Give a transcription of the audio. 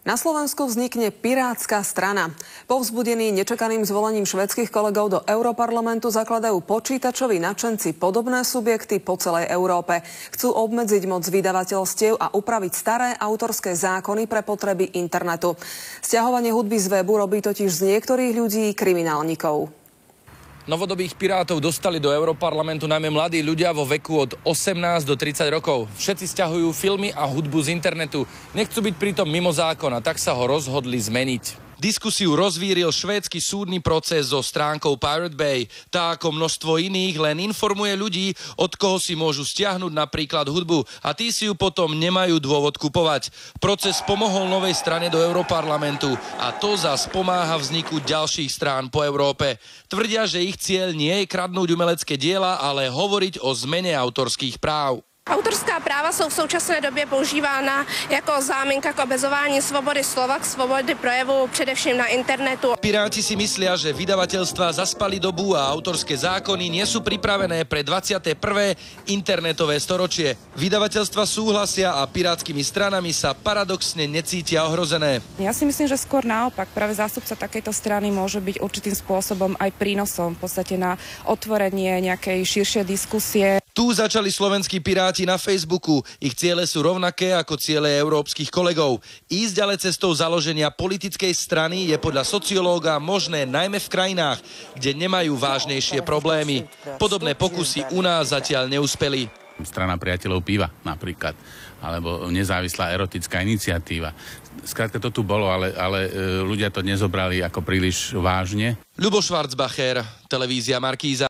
Na Slovensku vznikne Pirátska strana. Povzbudení nečakaným zvolením švédskych kolegov do Europarlamentu zakladajú počítačoví nadšenci podobné subjekty po celej Európe. Chcú obmedziť moc vydavateľstiev a upraviť staré autorské zákony pre potreby internetu. Sťahovanie hudby z webu robí totiž z niektorých ľudí kriminálnikov. Novodobých pirátov dostali do Europarlamentu najmä mladí ľudia vo veku od 18 do 30 rokov. Všetci sťahujú filmy a hudbu z internetu. Nechcú byť pritom mimo zákona, tak sa ho rozhodli zmeniť. Diskusiu rozvíril švédsky súdny proces so stránkou Pirate Bay. Tá ako množstvo iných len informuje ľudí, od koho si môžu stiahnuť napríklad hudbu a tí si ju potom nemajú dôvod kupovať. Proces pomohol novej strane do Europarlamentu a to zas pomáha vzniku ďalších strán po Európe. Tvrdia, že ich cieľ nie je kradnúť umelecké diela, ale hovoriť o zmene autorských práv. Autorská práva jsou v současné době používána jako záminka k obezování svobody slova, k svobody projevu, především na internetu. Piráti si myslia, že vydavateľstvá zaspali dobu a autorské zákony nie sú pripravené pre 21. internetové storočie. Vydavateľstva súhlasia a pirátskymi stranami sa paradoxne necítia ohrozené. Ja si myslím, že skôr naopak. Práve zástupca takejto strany môže byť určitým spôsobom aj prínosom v podstate na otvorenie nejakej širšej diskusie. Tu začali slovenskí piráti na Facebooku. Ich ciele sú rovnaké ako ciele európskych kolegov. Ísť ale cestou založenia politickej strany je podľa sociológa možné najmä v krajinách, kde nemajú vážnejšie problémy. Podobné pokusy u nás zatiaľ neúspeli. Strana priateľov piva napríklad, alebo nezávislá erotická iniciatíva. Skrátka to tu bolo, ale ľudia to nezobrali ako príliš vážne. Ľubo Schwarzbacher, televízia Markíza.